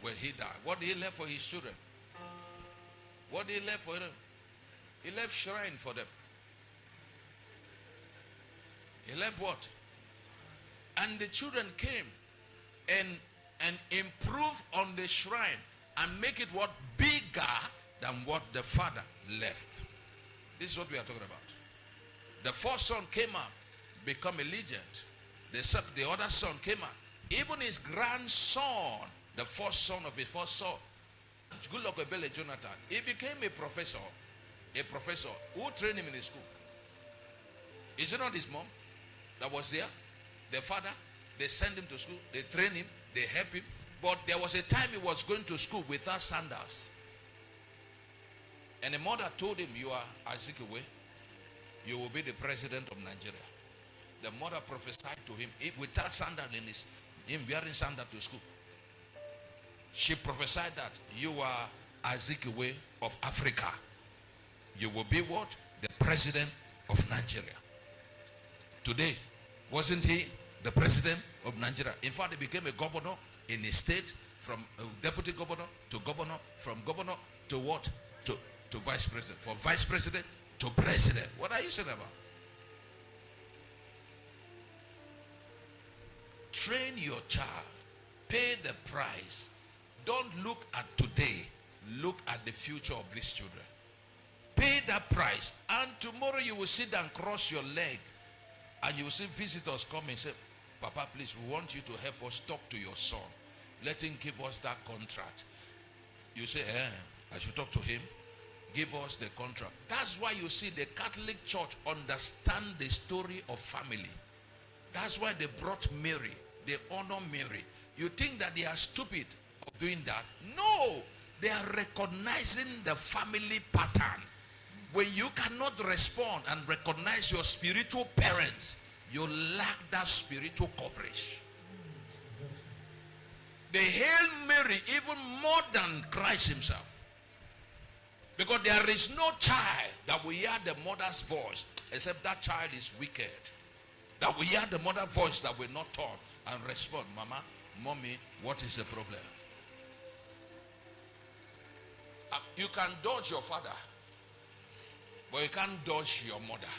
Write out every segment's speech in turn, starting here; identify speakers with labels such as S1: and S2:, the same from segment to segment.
S1: when he died, what did he leave for his children? What did he leave for them? He left shrine for them. He left what? And the children came and improved on the shrine and make it what? Bigger than what the father left. This is what we are talking about. The first son came out, become a legend. The other son came out. Even his grandson, the first son of his first son, good luck with Billy Jonathan, he became a professor. A professor who trained him in his school. Is it not his mom that was there? The father, they sent him to school, they trained him, they helped him. But there was a time he was going to school without sandals. And the mother told him, you are Azikiwe, you will be the president of Nigeria. The mother prophesied to him, without sandal in him wearing sandal to school. She prophesied that you are Azikiwe of Africa. You will be what? The president of Nigeria. Today, wasn't he the president of Nigeria? In fact, he became a governor in his state, from deputy governor to governor, from governor to what? To vice president. From vice president to president. What are you saying about? Train your child. Pay the price. Don't look at today. Look at the future of these children. Pay that price. And tomorrow you will sit and cross your leg. And you will see visitors come and say, Papa, please, we want you to help us talk to your son. Let him give us that contract. You say, I should talk to him. Give us the contract. That's why you see the Catholic Church understand the story of family. That's why they brought Mary. They honor Mary. You think that they are stupid of doing that? No. They are recognizing the family pattern. When you cannot respond and recognize your spiritual parents, you lack that spiritual coverage. They hail Mary even more than Christ himself. Because there is no child that will hear the mother's voice except that child is wicked. That will hear the mother's voice that will not talk and respond. Mama, mommy, what is the problem? You can dodge your father, but you can't dodge your mother.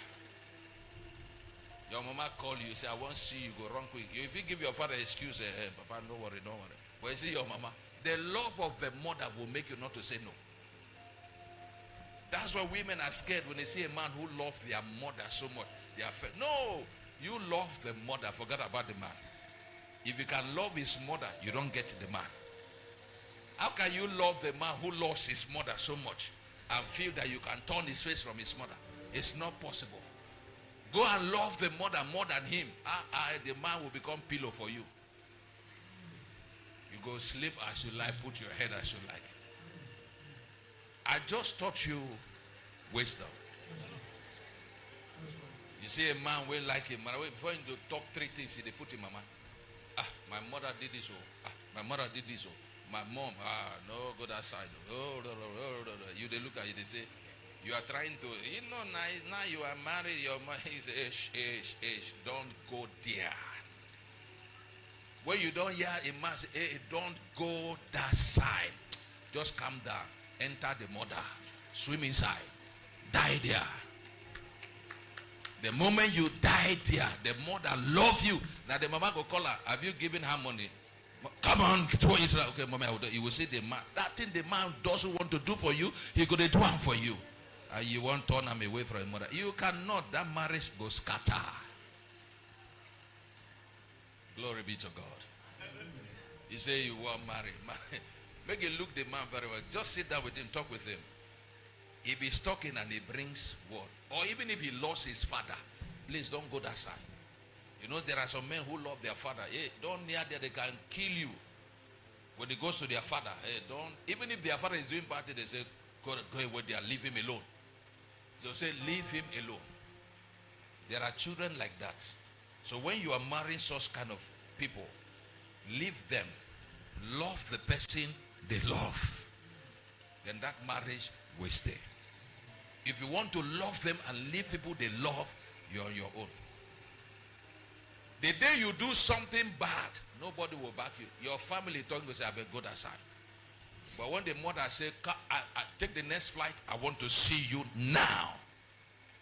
S1: Your mama call you, say, I want to see you, go run quick. If you give your father an excuse, Papa, don't worry, don't worry. But you see your mama, the love of the mother will make you not to say no. That's why women are scared when they see a man who loves their mother so much. They are afraid. No, you love the mother, forget about the man. If you can love his mother, you don't get the man. How can you love the man who loves his mother so much and feel that you can turn his face from his mother? It's not possible. Go and love the mother more than him. The man will become pillow for you. You go sleep as you like, put your head as you like. I just taught you wisdom. You see a man will like him. Before you talk three things, they put him, mama. My mother did this. My mother did this. My mom, no, go that side. You they look at you, they say, you are trying to, now you are married, your mother is don't go there. When you don't hear a man say, don't go that side. Just calm down. Enter the mother. Swim inside. Die there. The moment you die there, the mother love you. Now the mama go call her. Have you given her money? Come on, throw it. Okay, mommy, you will see the man. That thing the man doesn't want to do for you, he going to do it for you. And you won't turn him away from your mother. You cannot. That marriage goes scatter. Glory be to God. You say you want married. Make you look the man very well. Just sit down with him, talk with him. If he's talking and he brings word, or even if he lost his father, please don't go that side. You know, there are some men who love their father. Hey, don't near there, they can kill you. When he goes to their father, hey, don't, even if their father is doing bad, they say, go away there, leave him alone. So say, leave him alone. There are children like that. So when you are marrying such kind of people, leave them. Love the person they love. Then that marriage will stay. If you want to love them and leave people they love, you're on your own. The day you do something bad, nobody will back you. Your family talking to say, I better go that side. But when the mother say, I take the next flight, I want to see you now.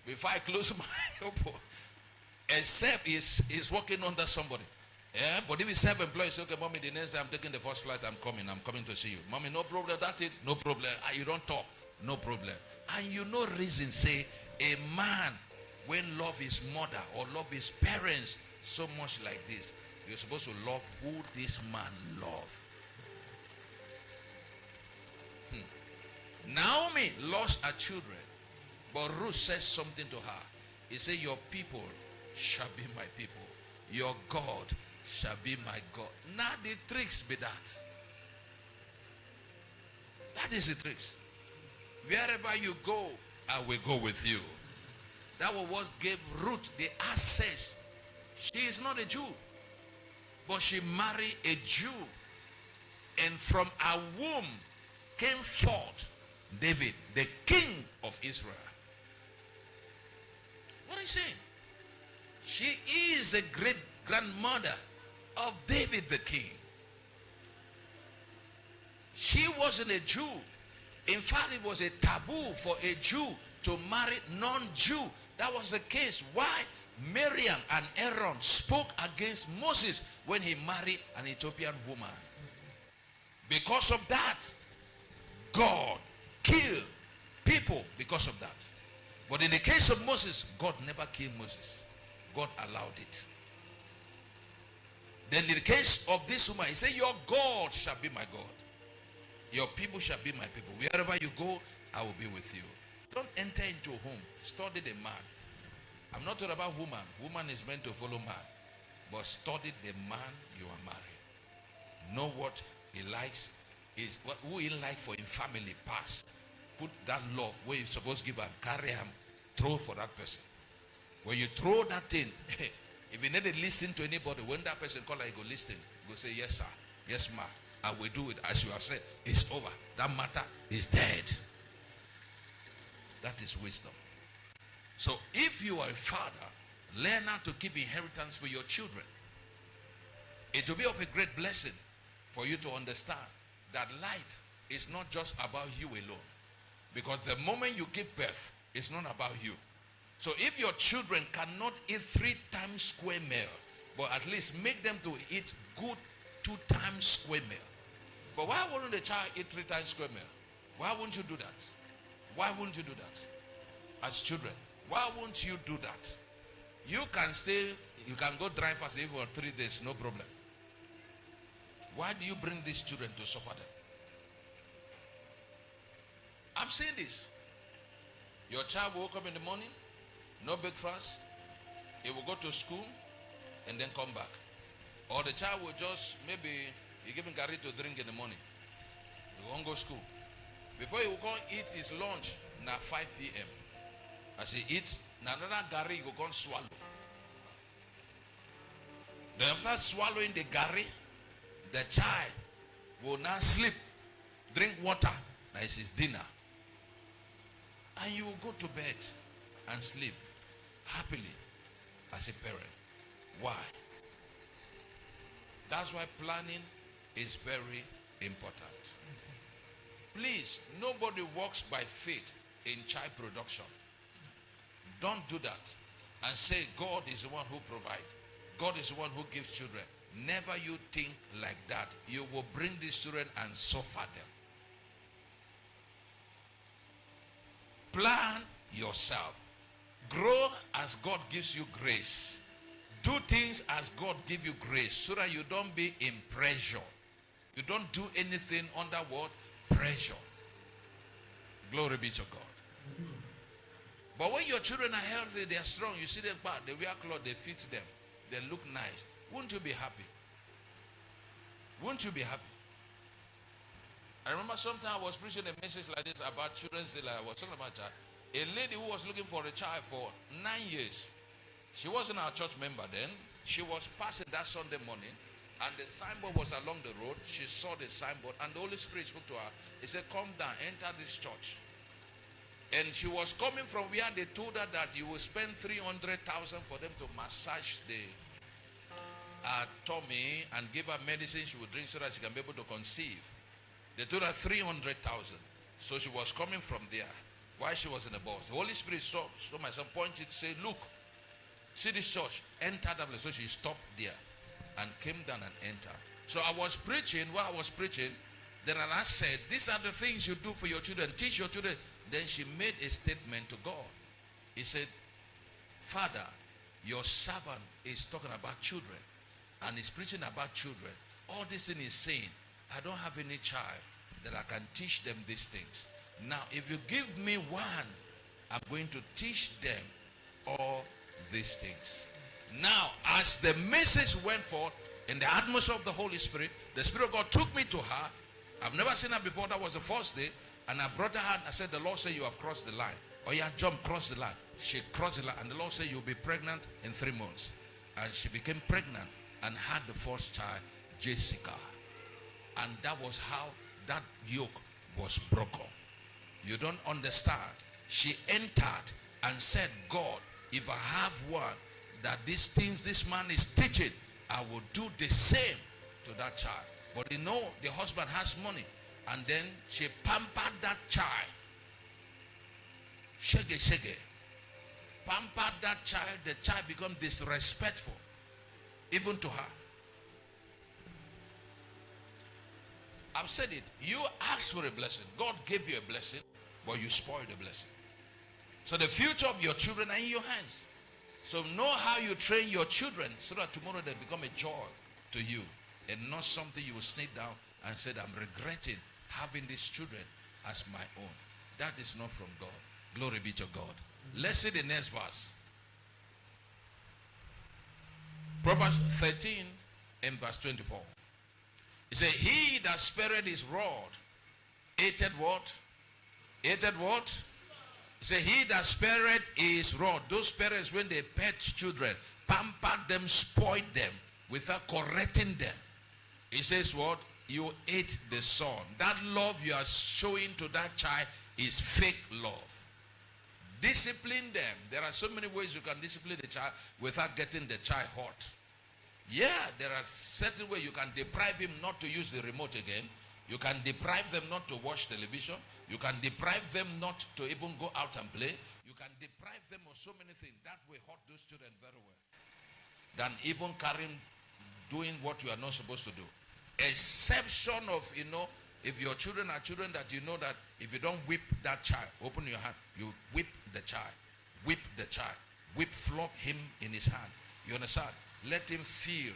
S1: Before I close my eyes, except he's working under somebody. Yeah, but if he's self-employed, say, okay, mommy, the next day I'm taking the first flight, I'm coming to see you. Mommy, no problem, that's it, no problem. You don't talk, no problem. And you know reason, say, a man, when love his mother or love his parents so much like this, you're supposed to love who this man love. Naomi lost her children, but Ruth says something to her. He said, your people shall be my people. Your God shall be my God. Now the tricks be that. That is the tricks. Wherever you go, I will go with you. That was what gave Ruth the access. She is not a Jew, but she married a Jew. And from her womb came forth David, the king of Israel. What are you saying? She is a great grandmother of David the king. She wasn't a Jew. In fact, it was a taboo for a Jew to marry non-Jew. That was the case. Why? Miriam and Aaron spoke against Moses when he married an Ethiopian woman. Because of that, God killed people because of that. But in the case of Moses, God never killed Moses. God allowed it. Then in the case of this woman, he said, your God shall be my God. Your people shall be my people. Wherever you go, I will be with you. Don't enter into a home. Study the man. I'm not talking about woman. Woman is meant to follow man. But study the man you are married. Know what he likes. Who he like for in family past. Put that love where you're supposed to give and carry him. Throw for that person. When you throw that thing, if you need to listen to anybody, when that person call, you go listen. Go say, yes sir, yes ma, I will do it as you have said. It's over. That matter is dead. That is wisdom. So if you are a father, learn how to keep inheritance for your children. It will be of a great blessing for you to understand that life is not just about you alone. Because the moment you give birth, it's not about you. So if your children cannot eat 3 times square meal, but at least make them to eat good 2 times square meal. But why wouldn't the child eat 3 times square meal? Why wouldn't you do that? Why wouldn't you do that? As children, why won't you do that? You can stay, you can go dry fast even for 3 days, no problem. Why do you bring these children to suffer them? I'm saying this. Your child will wake up in the morning, no breakfast. He will go to school and then come back. Or the child will just, maybe you give him garri to drink in the morning. He won't go to school. Before he will go eat his lunch, now 5 p.m. As he eats, now another garri he will go and swallow. Then after swallowing the garri, the child will now sleep, drink water. That is his dinner. And you will go to bed and sleep happily as a parent. Why? That's why planning is very important. Please, nobody works by faith in child production. Don't do that and say God is the one who provides. God is the one who gives children. Never you think like that. You will bring these children and suffer them. Plan yourself. Grow as God gives you grace. Do things as God gives you grace so that you don't be in pressure. You don't do anything under what? Pressure. Glory be to God. But when your children are healthy, they are strong, you see them back, they wear clothes, they fit them, they look nice. Wouldn't you be happy? Wouldn't you be happy? I remember sometime I was preaching a message like this about children's day. I was talking about child. A lady who was looking for a child for 9 years. She wasn't our church member then. She was passing that Sunday morning and the signboard was along the road. She saw the signboard and the Holy Spirit spoke to her. He said, come down, enter this church. And she was coming from where they told her that you will spend 300,000 for them to massage the tummy and give her medicine she will drink so that she can be able to conceive. They told her 300,000. So she was coming from there while she was in the bus. The Holy Spirit saw my son pointed, say, look, see this church, enter that place. So she stopped there and came down and entered. So I was preaching, while I was preaching, then Allah said, these are the things you do for your children. Teach your children. Then she made a statement to God. He said, Father, your servant is talking about children and is preaching about children. All this thing is saying, I don't have any child that I can teach them these things. Now, if you give me one, I'm going to teach them all these things. Now, as the message went forth in the atmosphere of the Holy Spirit, the Spirit of God took me to her. I've never seen her before. That was the first day. And I brought her and I said, the Lord said you have crossed the line. Oh yeah, jump, cross the line. She crossed the line. And the Lord said you'll be pregnant in 3 months. And she became pregnant and had the first child, Jessica. And that was how that yoke was broken. You don't understand. She entered and said, God, if I have one, that these things this man is teaching, I will do the same to that child. But you know, the husband has money. And then she pampered that child. Shege. Pampered that child. The child become disrespectful. Even to her. I've said it. You asked for a blessing. God gave you a blessing. But you spoiled the blessing. So the future of your children are in your hands. So know how you train your children so that tomorrow they become a joy to you. And not something you will sit down and say, I'm regretting having these children as my own. That is not from God. Glory be to God. Let's see the next verse. Proverbs 13 and verse 24. It says, he that spared his rod, hated what? Hated what? It says, he that spared his rod. Those parents, when they pet children, pampered them, spoiled them, without correcting them. He says what? You hate the son. That love you are showing to that child is fake love. Discipline them. There are so many ways you can discipline the child without getting the child hurt. Yeah, there are certain ways you can deprive him not to use the remote again. You can deprive them not to watch television. You can deprive them not to even go out and play. You can deprive them of so many things. That will hurt those children very well. Than even doing what you are not supposed to do. Exception of, if your children are children that you know that if you don't whip that child, open your hand, you whip the child. Whip the child. Flog him in his hand. You understand? Let him feel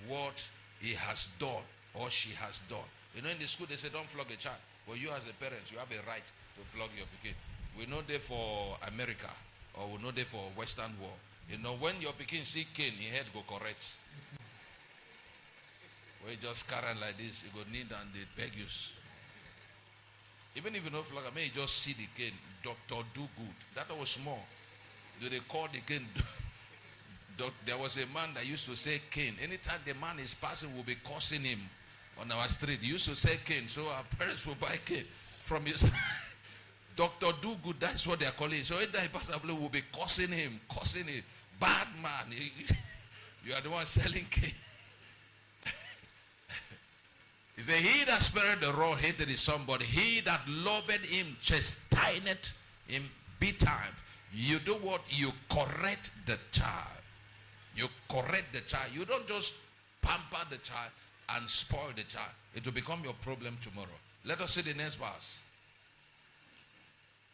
S1: what he has done or she has done. In the school they say don't flog a child. But you as a parent, you have a right to flog your kid. We know they for America or we know they for Western world. When your pikin see cane, his head go correct. When you just carry like this, you go kneel and they beg you. Even if you don't flog, may you just see the cane. Doctor, do good. That was small. Do they call the cane? There was a man that used to say cane. Anytime the man is passing, we'll be cursing him on our street. He used to say cane, so our parents will buy cane from his Doctor Do Good, that's what they are calling it. So anytime he passes, we'll be cursing him. Bad man. You are the one selling cane. He said, he that spared the rod hated his son, but he that loved him chasteneth him betimes. You do what? You correct the child. You correct the child. You don't just pamper the child and spoil the child. It will become your problem tomorrow. Let us see the next verse.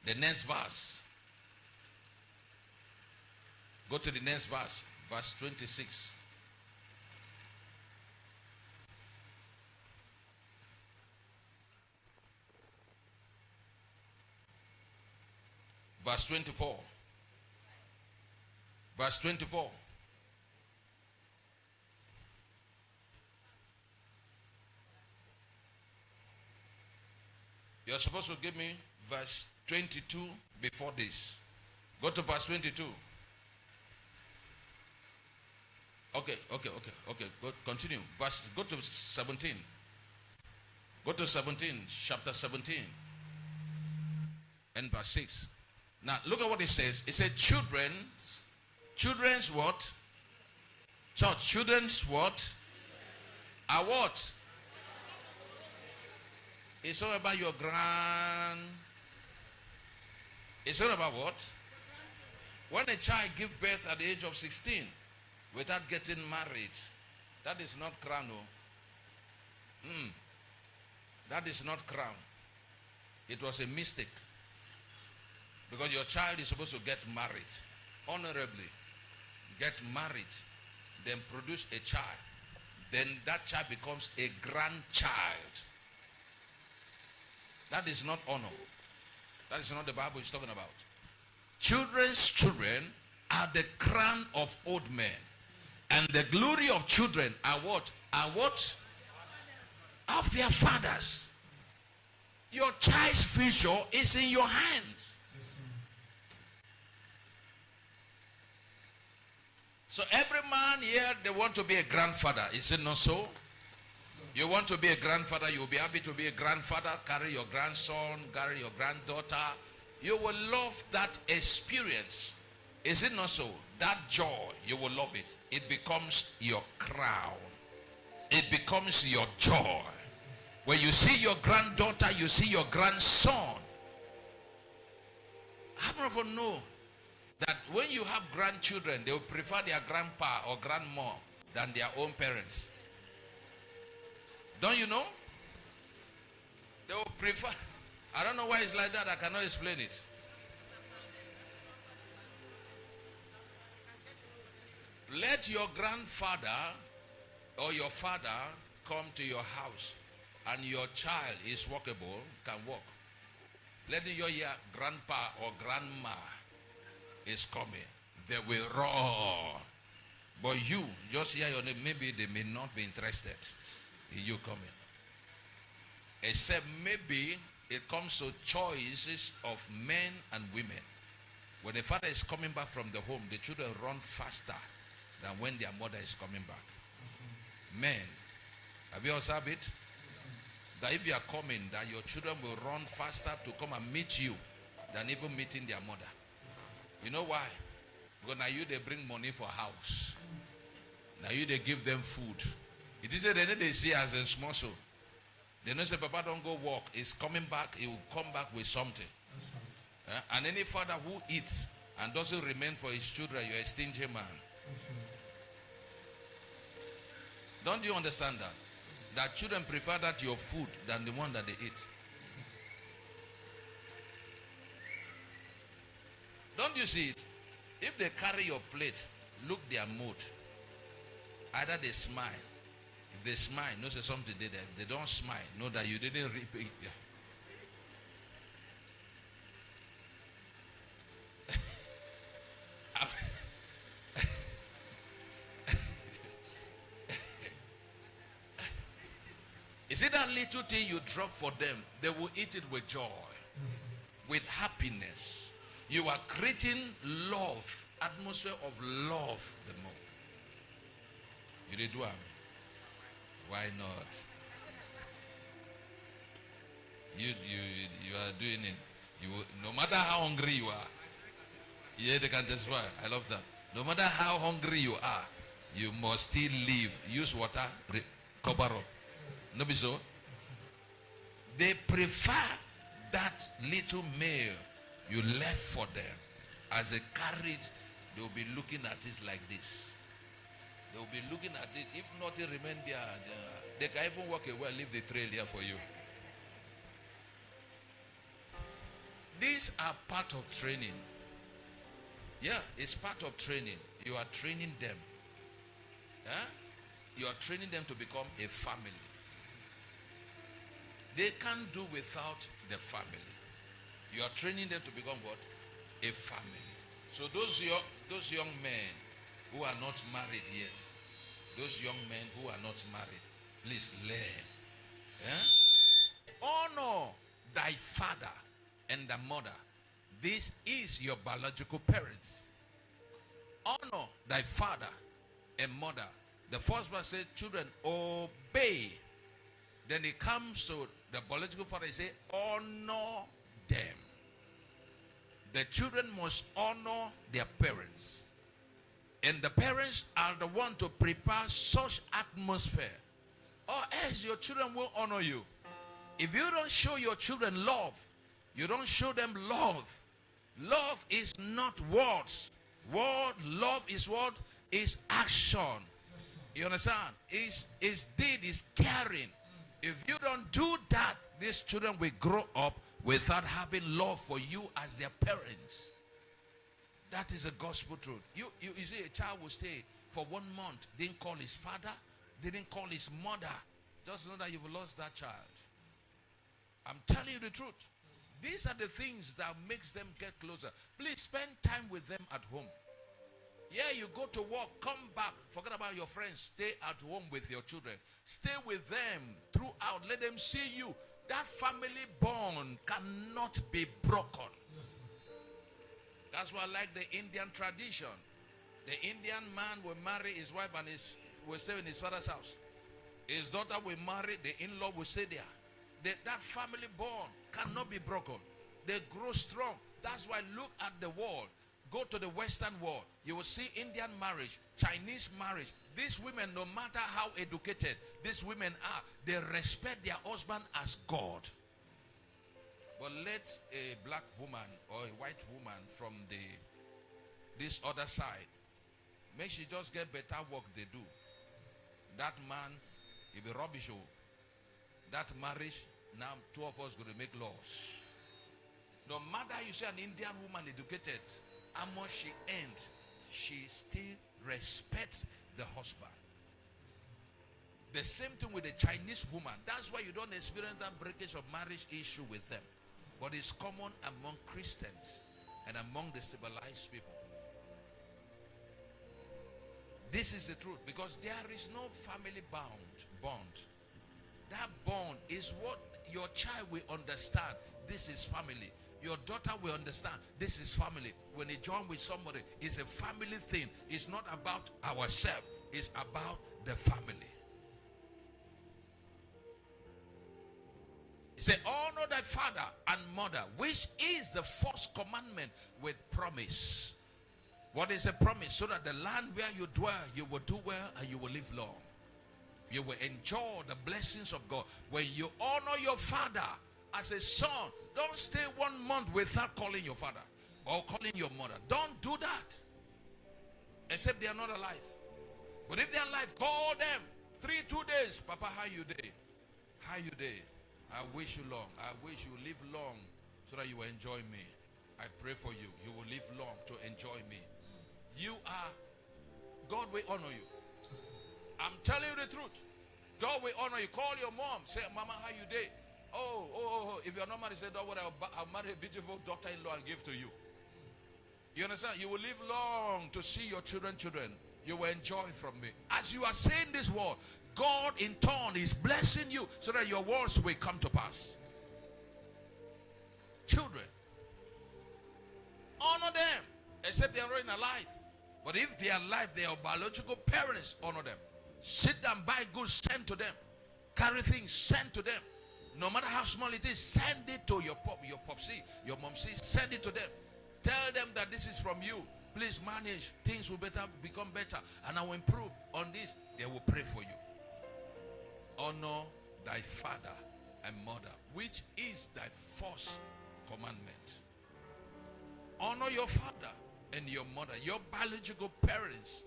S1: The next verse. Go to the next verse. Verse 26. Verse 24. Verse 24. You're supposed to give me verse 22 before this. Go to verse 22. Okay. Go, continue. Go to 17. Go to 17, chapter 17. And verse 6. Now, look at what it says. It said, children's what? Church, children's what? Are what? It's all about your grand. It's all about what? When a child gives birth at the age of 16 without getting married, that is not crown. That is not crown. It was a mistake. Because your child is supposed to get married honorably. Get married. Then produce a child. Then that child becomes a grandchild. That is not honor. That is not the Bible is talking about. Children's children are the crown of old men. And the glory of children are what? Are what? Of their fathers. Your child's future is in your hands. So every man here, they want to be a grandfather. Is it not so? You want to be a grandfather, you'll be happy to be a grandfather, carry your grandson, carry your granddaughter. You will love that experience. Is it not so? That joy, you will love it. It becomes your crown. It becomes your joy. When you see your granddaughter, you see your grandson. How many of you know that when you have grandchildren, they will prefer their grandpa or grandma than their own parents? Don't you know? They will prefer. I don't know why it's like that. I cannot explain it. Let your grandfather or your father come to your house and your child is walkable, can walk. Let your grandpa or grandma is coming. They will roar. But you, just hear your name, maybe they may not be interested in you coming. Except maybe it comes to choices of men and women. When the father is coming back from the home, the children run faster than when their mother is coming back. Men, have you observed it? That if you are coming, that your children will run faster to come and meet you than even meeting their mother. You know why? Because now you they bring money for house. Now you they give them food. It is that they see as a small soul. They know say Papa don't go walk. He's coming back. He will come back with something. And any father who eats and doesn't remain for his children, you're a stingy man. Don't you understand that? That children prefer that your food than the one that they eat. Don't you see it? If they carry your plate, look their mood. Either they smile. If they smile, know say something did there. If they don't smile, know that you didn't repeat. Is it that little thing you drop for them? They will eat it with joy, with happiness. You are creating love, atmosphere of love the more. You did one. Why not? You are doing it. You no matter how hungry you are. Yeah, they can testify. I love that. No matter how hungry you are, you must still live. Use water, cover up. No be so? They prefer that little meal you left for them. As they carry it, they will be looking at it like this. They will be looking at it. If nothing remains there, they can even walk away and leave the trail here for you. These are part of training. Yeah, it's part of training. You are training them. Huh? You are training them to become a family. They can't do without the family. You are training them to become what? A family. So those young men who are not married yet, those young men who are not married, please learn. Honor thy father and the mother. This is your biological parents. Honor thy father and mother. The first verse says, children, obey. Then it comes to the biological father, he says, honor them. The children must honor their parents. And the parents are the one to prepare such atmosphere. Or else your children will honor you. If you don't show your children love, you don't show them love. Love is not words. Love is what? Is action. You understand? Is deed, is caring. If you don't do that, these children will grow up without having love for you as their parents. That is a gospel truth. You see, a child will stay for 1 month, didn't call his father, didn't call his mother. Just know that you've lost that child. I'm telling you the truth. These are the things that makes them get closer. Please spend time with them at home. Yeah, you go to work, come back, forget about your friends, stay at home with your children. Stay with them throughout. Let them see you. That family bond cannot be broken. That's why I like the Indian tradition. The Indian man will marry his wife and will stay in his father's house. His daughter will marry, the in-law will stay there. That family bond cannot be broken. They grow strong. That's why look at the world. Go to the Western world. You will see Indian marriage, Chinese marriage. These women, no matter how educated these women are, they respect their husband as God. But let a black woman or a white woman from this other side, make she just get better work they do. That man, he be rubbish. That marriage, now two of us going to make laws. No matter you say an Indian woman educated, how much she earned, she still respects the husband. The same thing with the Chinese woman. That's why you don't experience that breakage of marriage issue with them. But it's common among Christians and among the civilized people. This is the truth, because there is no family bond. That bond is what your child will understand. This is family. Your daughter will understand this is family. When they join with somebody, it's a family thing. It's not about ourselves. It's about the family. He said, honor thy father and mother, which is the first commandment with promise. What is a promise? So that the land where you dwell, you will do well and you will live long. You will enjoy the blessings of God. When you honor your father as a son, don't stay 1 month without calling your father or calling your mother. Don't do that. Except they are not alive. But if they are alive, call them. 2 days. Papa, how you day? How you day? I wish you long. I wish you live long so that you will enjoy me. I pray for you. You will live long to enjoy me. You are, God will honor you. I'm telling you the truth. God will honor you. Call your mom. Say, Mama, how you day? Oh. If you're not married, say, don't worry, I'll marry a beautiful daughter-in-law and give to you. You understand? You will live long to see your children. You will enjoy from me. As you are saying this word, God in turn is blessing you so that your words will come to pass. Children, honor them, except they are not alive. But if they are alive, they are biological parents, honor them. Sit down, buy goods, send to them. Carry things, send to them. No matter how small it is, send it to your popsy, your momsy, send it to them. Tell them that this is from you. Please manage. Things will become better. And I will improve on this. They will pray for you. Honor thy father and mother, which is thy first commandment. Honor your father and your mother, your biological parents.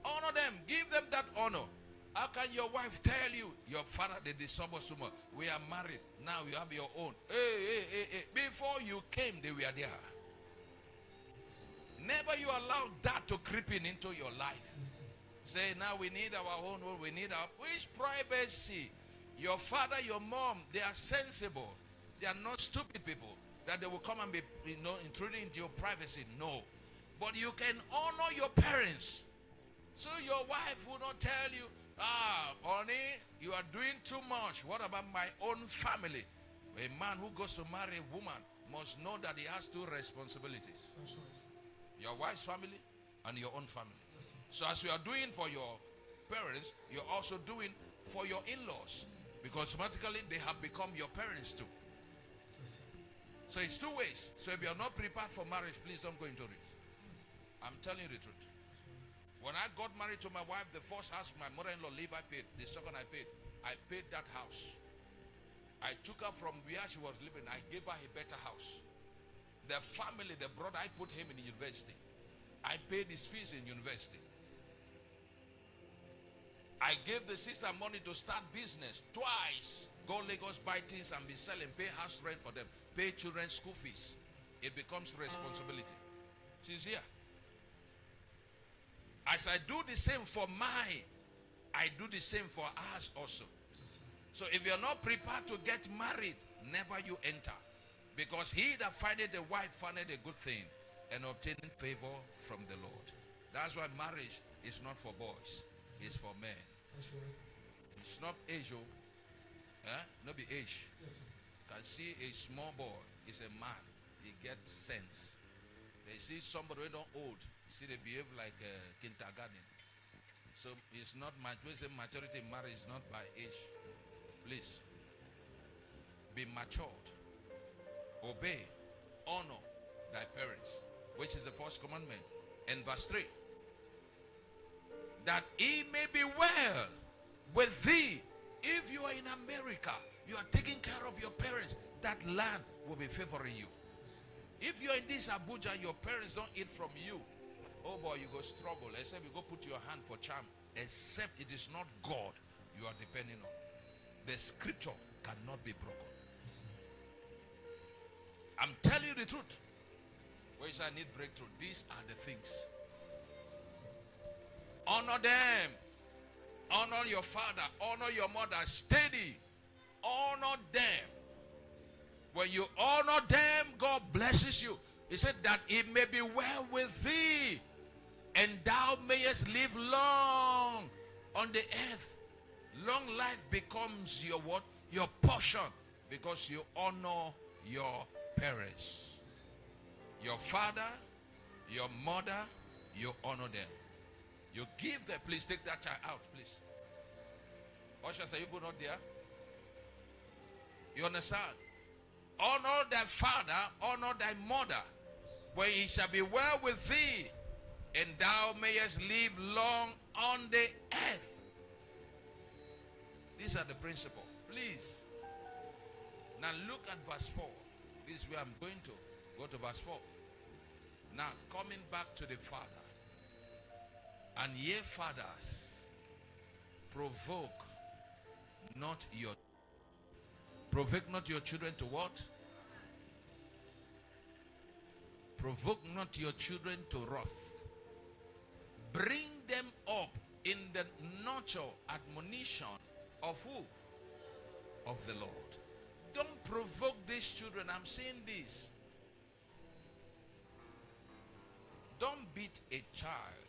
S1: Honor them. Give them that honor. How can your wife tell you, your father did this so much? We are married. Now you have your own. Hey. Before you came, they were there. Never you allow that to creep into your life. Say, now we need our own world. We need our... Which privacy? Your father, your mom, they are sensible. They are not stupid people. That they will come and be, intruding into your privacy. No. But you can honor your parents. So your wife will not tell you, honey, you are doing too much. What about my own family? A man who goes to marry a woman must know that he has two responsibilities. Your wife's family and your own family. So as you are doing for your parents, you're also doing for your in-laws. Because automatically they have become your parents too. So it's two ways. So if you're not prepared for marriage, please don't go into it. I'm telling you the truth. When I got married to my wife, the first house my mother-in-law lived, I paid. The second I paid that house. I took her from where she was living. I gave her a better house. The family, the brother, I put him in university. I paid his fees in university. I gave the sister money to start business twice. Go Lagos, buy things and be selling. Pay house rent for them. Pay children's school fees. It becomes responsibility. She's here. As I do the same for mine, I do the same for us also. So if you're not prepared to get married, never you enter. Because he that findeth a wife findeth a good thing and obtaining favor from the Lord. That's why marriage is not for boys. It's for men. It's not age. Not be age.
S2: Yes,
S1: Can see a small boy is a man. He gets sense. They see somebody who don't old. See they behave like a kindergarten. So it's not maturity in marriage is not by age. Please be matured. Obey, honor thy parents, which is the first commandment. And verse 3, that it may be well with thee. If you are in America, you are taking care of your parents, that land will be favoring you. If you are in this Abuja, your parents don't eat from you, oh boy, you go struggle. Except you go put your hand for charm. Except it is not God you are depending on. The scripture cannot be broken. I'm telling you the truth. Where I need breakthrough. These are the things. Honor them. Honor your father. Honor your mother. Steady. Honor them. When you honor them, God blesses you. He said that it may be well with thee, and thou mayest live long on the earth. Long life becomes your what? Your portion, because you honor your parents. Your father, your mother, you honor them. You give them. Please take that child out, please. Ushers, are you put not there? You understand? Honor thy father, honor thy mother, where it shall be well with thee, and thou mayest live long on the earth. These are the principles. Please. Now look at verse 4. This is where I'm going to. Go to verse 4. Now coming back to the father. And ye fathers, provoke not your children to what? Provoke not your children to wrath. Bring them up in the nurture, admonition of who? Of the Lord. Don't provoke these children. I'm saying this. Don't beat a child